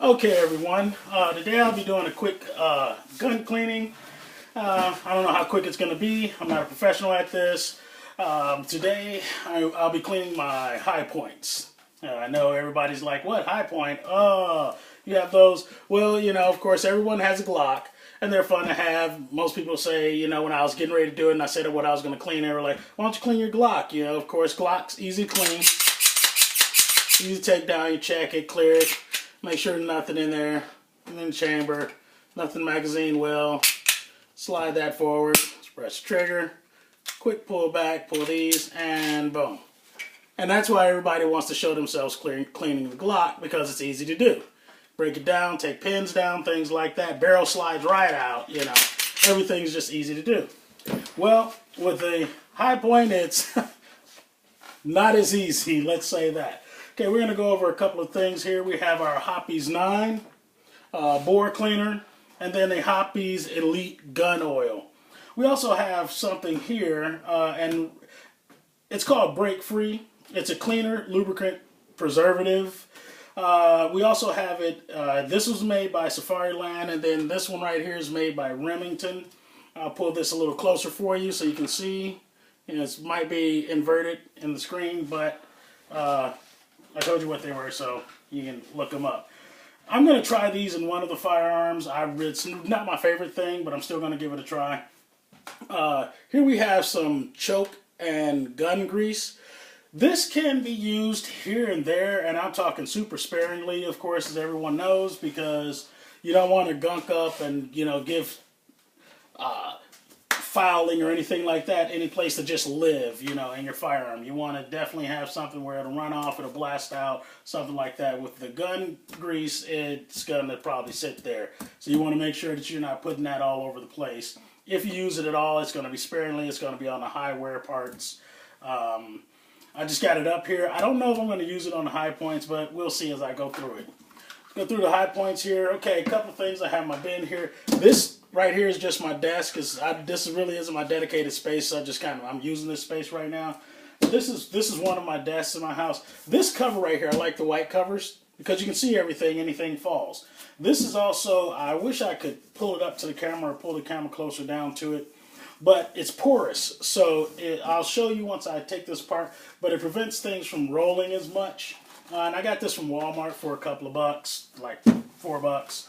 Okay, everyone. Today I'll be doing a quick gun cleaning. I don't know how quick it's going to be. I'm not a professional at this. Today I'll be cleaning my high points. I know everybody's like, what, high point? Oh, you have those? Well, of course, everyone has a Glock, and they're fun to have. Most people say, when I was getting ready to do it and I said what I was going to clean, they were like, why don't you clean your Glock? Of course, Glock's easy to clean. Easy to take down, you check it, clear it, make sure there's nothing in there, in the chamber, nothing magazine well. Slide that forward, press the trigger, quick pull back, pull these, and boom. And that's why everybody wants to show themselves cleaning the Glock, because it's easy to do. Break it down, take pins down, things like that. Barrel slides right out, Everything's just easy to do. Well, with the high point, it's not as easy, let's say that. Okay, we're going to go over a couple of things here. We have our Hoppe's 9 bore cleaner, and then a Hoppe's Elite gun oil. We also have something here, and it's called Break Free. It's a cleaner, lubricant, preservative. We also have it, this was made by Safariland, and then this one right here is made by Remington. I'll pull this a little closer for you so you can see. It might be inverted in the screen, but I told you what they were, so you can look them up. I'm going to try these in one of the firearms. It's not my favorite thing, but I'm still going to give it a try. Here we have some choke and gun grease. This can be used here and there, and I'm talking super sparingly, of course, as everyone knows, because you don't want to gunk up and, give fouling or anything like that any place to just live, in your firearm. You want to definitely have something where it'll run off, it'll blast out, something like that. With the gun grease, it's going to probably sit there. So you want to make sure that you're not putting that all over the place. If you use it at all, it's going to be sparingly. It's going to be on the high wear parts. I just got it up here. I don't know if I'm going to use it on the high points, but we'll see as I go through it. Go through the high points here. Okay, a couple things. I have my bin here. This right here is just my desk, because this really isn't my dedicated space. So I'm using this space right now. This is one of my desks in my house. This cover right here, I like the white covers because you can see everything. Anything falls. This is also, I wish I could pull it up to the camera or pull the camera closer down to it, but it's porous. So I'll show you once I take this apart. But it prevents things from rolling as much. And I got this from Walmart for a couple of bucks, like $4.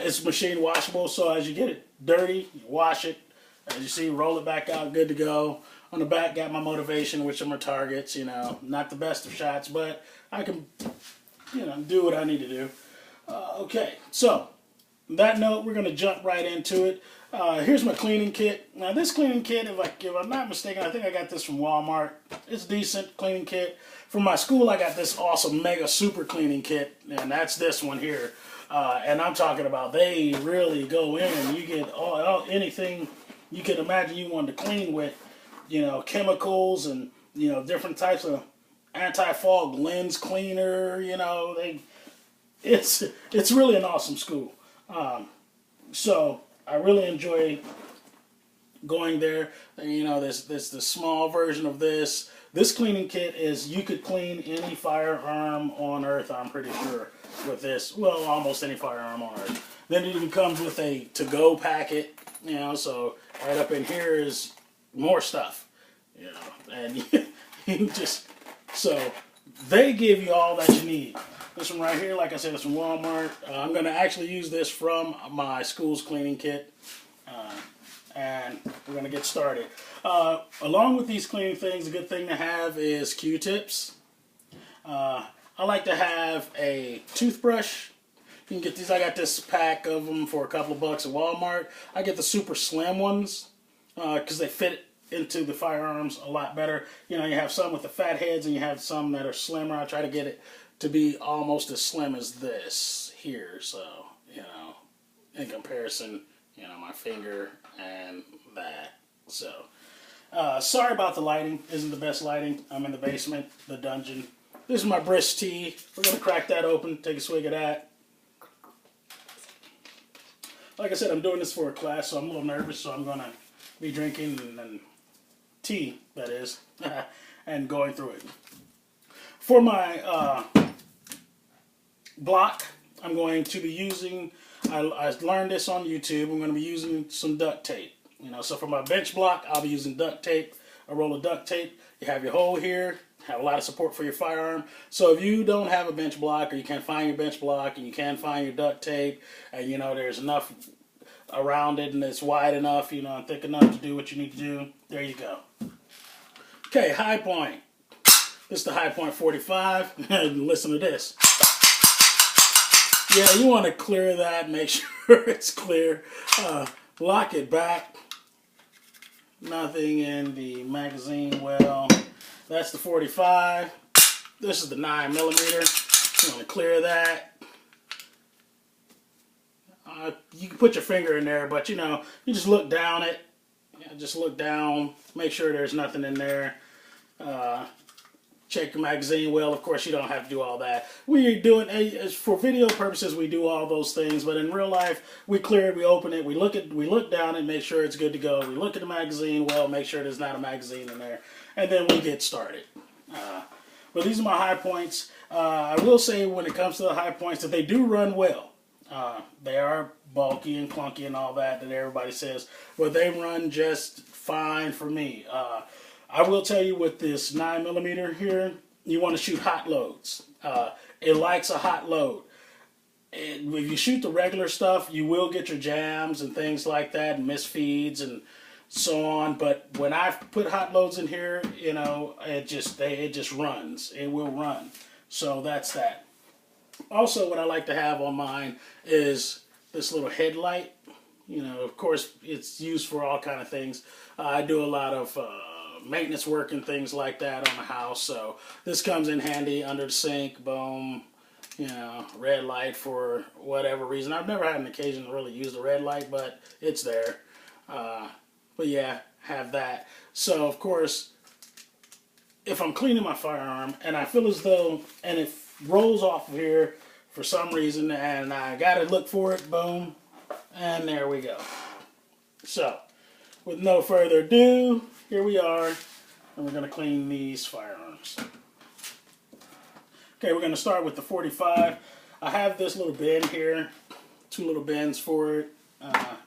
It's machine washable, so as you get it dirty, you wash it. As you see, roll it back out, good to go. On the back, got my motivation, which are my targets. Not the best of shots, but I can, do what I need to do. Okay, so on that note, we're going to jump right into it. Here's my cleaning kit. Now, this cleaning kit, if I'm not mistaken, I think I got this from Walmart. It's a decent cleaning kit. From my school, I got this awesome mega super cleaning kit, and that's this one here. And I'm talking about they really go in. You get anything you can imagine you want to clean with, chemicals and different types of anti-fog lens cleaner. It's really an awesome school. So I really enjoy going there. There's the small version of this. This cleaning kit is, you could clean any firearm on earth, I'm pretty sure, with this. Well, almost any firearm on earth. Then it even comes with a to-go packet, so right up in here is more stuff, and you just, so they give you all that you need. This one right here, like I said, is from Walmart. I'm going to actually use this from my school's cleaning kit. And we're going to get started. Along with these cleaning things, a good thing to have is Q-tips. I like to have a toothbrush. You can get these. I got this pack of them for a couple of bucks at Walmart. I get the super slim ones because they fit into the firearms a lot better. You have some with the fat heads and you have some that are slimmer. I try to get it to be almost as slim as this here. So, in comparison, my finger and that. So, sorry about the lighting. Isn't the best lighting. I'm in the basement, the dungeon. This is my Brisk tea. We're going to crack that open, take a swig of that. Like I said, I'm doing this for a class, so I'm a little nervous, so I'm going to be drinking and tea, that is, and going through it. For my block, I'm going to be using, I learned this on YouTube, I'm going to be using some duct tape. You know, so for my bench block, I'll be using duct tape, a roll of duct tape. You have your hole here, have a lot of support for your firearm. So if you don't have a bench block, or you can't find your bench block, and you can't find your duct tape, and you know there's enough around it and it's wide enough, you know, and thick enough to do what you need to do, there you go. Okay, high point. This is the high point 45. Listen to this. Yeah, you want to clear that, make sure it's clear. Lock it back. Nothing in the magazine well. That's the 45. This is the 9mm. You want to clear that. You can put your finger in there, but you know, you just look down it. Yeah, just look down. Make sure there's nothing in there. Check your magazine well. Of course, you don't have to do all that. We're doing, for video purposes, we do all those things. But in real life, we clear it, we open it, we look down and make sure it's good to go. We look at the magazine well, make sure there's not a magazine in there, and then we get started. But these are my high points. I will say when it comes to the high points that they do run well. They are bulky and clunky and all that everybody says, but they run just fine for me. I will tell you with this 9mm here, you want to shoot hot loads. It likes a hot load. And if you shoot the regular stuff, you will get your jams and things like that, and misfeeds and so on. But when I put hot loads in here, you know, it just runs. It will run. So that's that. Also, what I like to have on mine is this little headlight. You know, of course, it's used for all kind of things. I do a lot of maintenance work and things like that on the house, so this comes in handy under the sink. Boom. You know, red light for whatever reason. I've never had an occasion to really use the red light, but it's there. But yeah, have that. So, of course, if I'm cleaning my firearm and I feel as though, and it rolls off of here for some reason, and I gotta look for it, boom, and there we go. So, with no further ado, here we are, and we're gonna clean these firearms. Okay, we're gonna start with the 45. I have this little bin here, 2 little bins for it.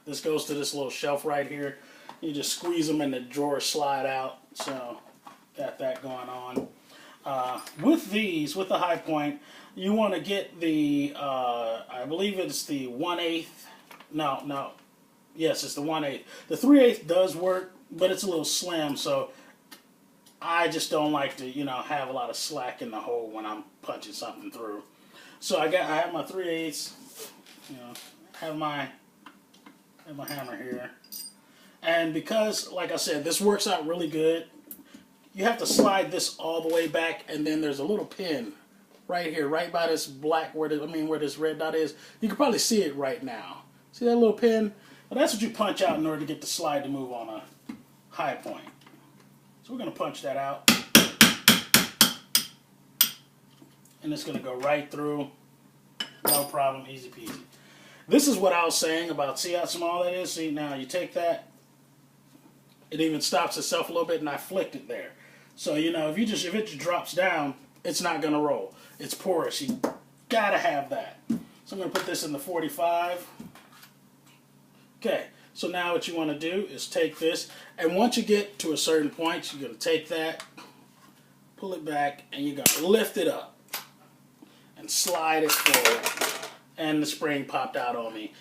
This goes to this little shelf right here. You just squeeze them and the drawers slide out. So, got that going on. With these, with the high point, you want to get the, I believe it's the 1/8. No. Yes, it's the 1/8. The 3/8 does work, but it's a little slim, so I just don't like to, you know, have a lot of slack in the hole when I'm punching something through. So I have my 3/8, you know, have my hammer here. And because, like I said, this works out really good, you have to slide this all the way back, and then there's a little pin right here, right by this black, where this red dot is. You can probably see it right now. See that little pin? Well, that's what you punch out in order to get the slide to move on a high point. So we're going to punch that out. And it's going to go right through. No problem, easy peasy. This is what I was saying about, see how small that is? See, now you take that, it even stops itself a little bit, and I flicked it there. So, you know, if it just drops down, it's not going to roll. It's porous. You got to have that. So I'm going to put this in the 45. Okay, so now what you want to do is take this, and once you get to a certain point, you're going to take that, pull it back, and you're going to lift it up and slide it forward. And the spring popped out on me.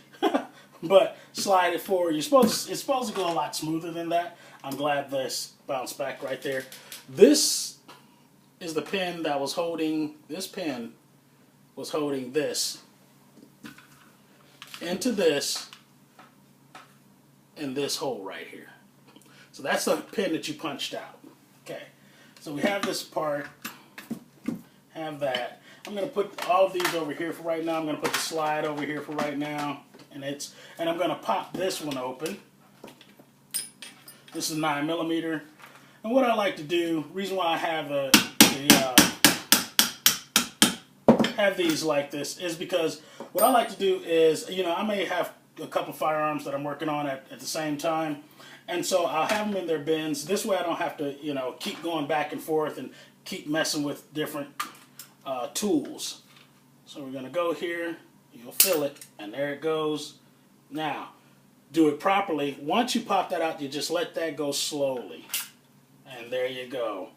But slide it forward. It's supposed to go a lot smoother than that. I'm glad this bounced back right there. This is the pin that was holding, this pin was holding this into this in this hole right here. So that's the pin that you punched out. Okay, so we have this part, have that. I'm going to put all of these over here for right now. I'm going to put the slide over here for right now. And I'm going to pop this one open. This is 9mm. And what I like to do, reason why I have have these like this is because what I like to do is, you know, I may have a couple firearms that I'm working on at the same time. And so I'll have them in their bins. This way I don't have to, you know, keep going back and forth and keep messing with different tools. So we're going to go here. You'll feel it, and there it goes. Now, do it properly. Once you pop that out, you just let that go slowly. And there you go.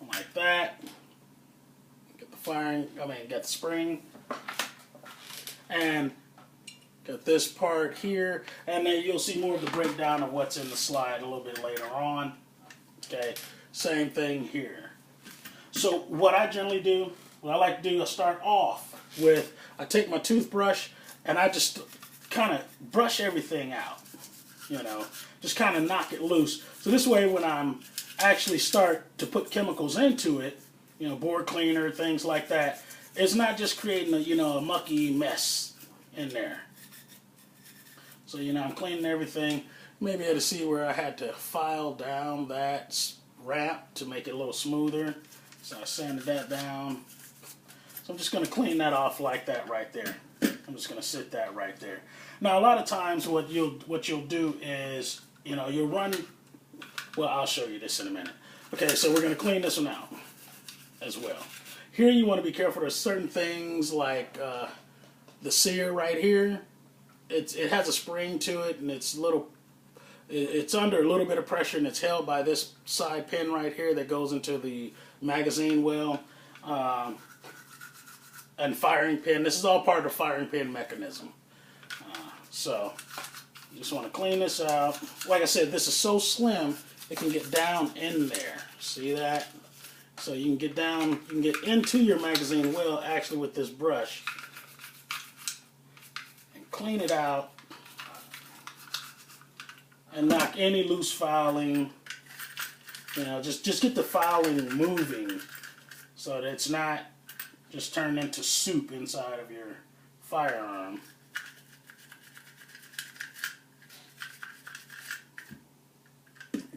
Like that. Get the get the spring. And got this part here. And then you'll see more of the breakdown of what's in the slide a little bit later on. Okay, same thing here. So what I generally do, what I like to do, I start off with, I take my toothbrush and I just kind of brush everything out, you know, just kind of knock it loose. So this way when I'm actually start to put chemicals into it, you know, board cleaner, things like that, it's not just creating a, you know, a mucky mess in there. So, you know, I'm cleaning everything. Maybe able to see where I had to file down that ramp to make it a little smoother. So I sanded that down. So I'm just going to clean that off like that right there. I'm just going to sit that right there. Now a lot of times what you'll do is, you know, you'll run, well, I'll show you this in a minute. Okay, so we're going to clean this one out as well. Here you want to be careful. There's certain things like the sear right here. It has a spring to it, and it's under a little bit of pressure, and it's held by this side pin right here that goes into the magazine well and firing pin. This is all part of the firing pin mechanism. So you just want to clean this out. Like I said, this is so slim it can get down in there. See that? So you can get down, you can get into your magazine well actually with this brush and clean it out and knock any loose filing. You know, just get the filing moving so that it's not just turned into soup inside of your firearm.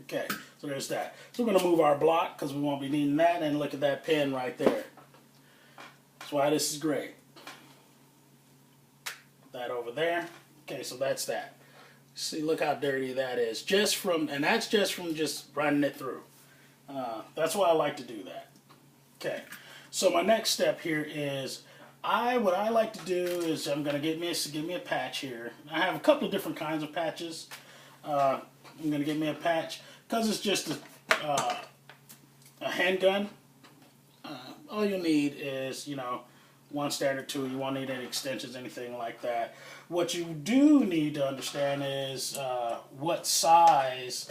Okay, so there's that. So we're going to move our block because we won't be needing that, and look at that pin right there. That's why this is great. That over there. Okay, so that's that. See, look how dirty that is. And that's just from just running it through. That's why I like to do that. Okay, so my next step here is, what I like to do is I'm going to give me a patch here. I have a couple of different kinds of patches. I'm going to get me a patch because it's just a handgun. All you need is, you know, one standard tool. You won't need any extensions, anything like that. What you do need to understand is what size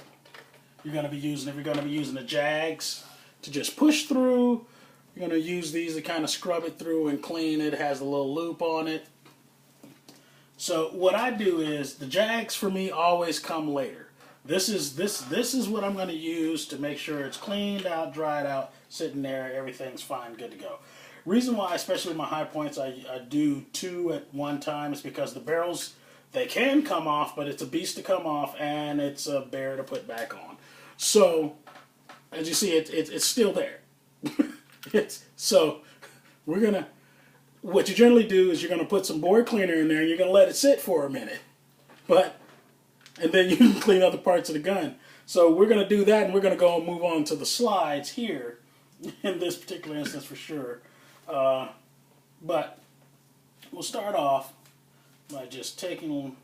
you're going to be using. If you're going to be using the jags to just push through, you're going to use these to kind of scrub it through and clean it. It has a little loop on it. So what I do is, the jags for me always come later. This is what I'm going to use to make sure it's cleaned out, dried out, sitting there, everything's fine, good to go. Reason why, especially with my high points, I do 2 at one time is because the barrels, they can come off, but it's a beast to come off, and it's a bear to put back on. So, as you see, it's still there. So, what you generally do is you're going to put some board cleaner in there, and you're going to let it sit for a minute. And then you can clean other parts of the gun. So we're going to do that, and we're going to go and move on to the slides here, in this particular instance for sure. But we'll start off by just taking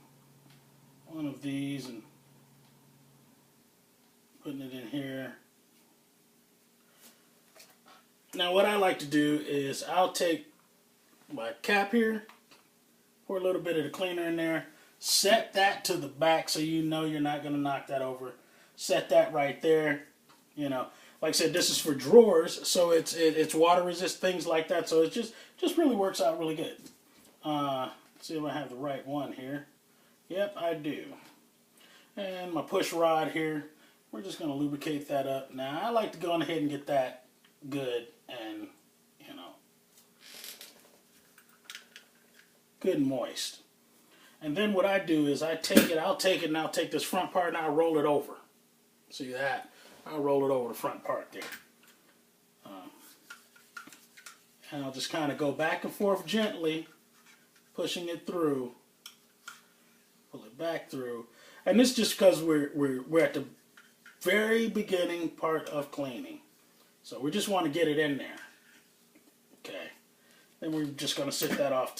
one of these and putting it in here. Now what I like to do is I'll take my cap here, pour a little bit of the cleaner in there, set that to the back so you know you're not going to knock that over. Set that right there. You know, like I said, this is for drawers, so it's water resist, things like that. So it just really works out really good. Let's see if I have the right one here. Yep, I do. And my push rod here, we're just going to lubricate that up. Now I like to go on ahead and get that good and, you know, good and moist. And then what I do is I'll take it and I'll take this front part and I'll roll it over. See that? I'll roll it over the front part there. And I'll just kind of go back and forth gently, pushing it through. Pull it back through. And this is just because we're at the very beginning part of cleaning. So we just want to get it in there. Okay. Then we're just going to sit that off.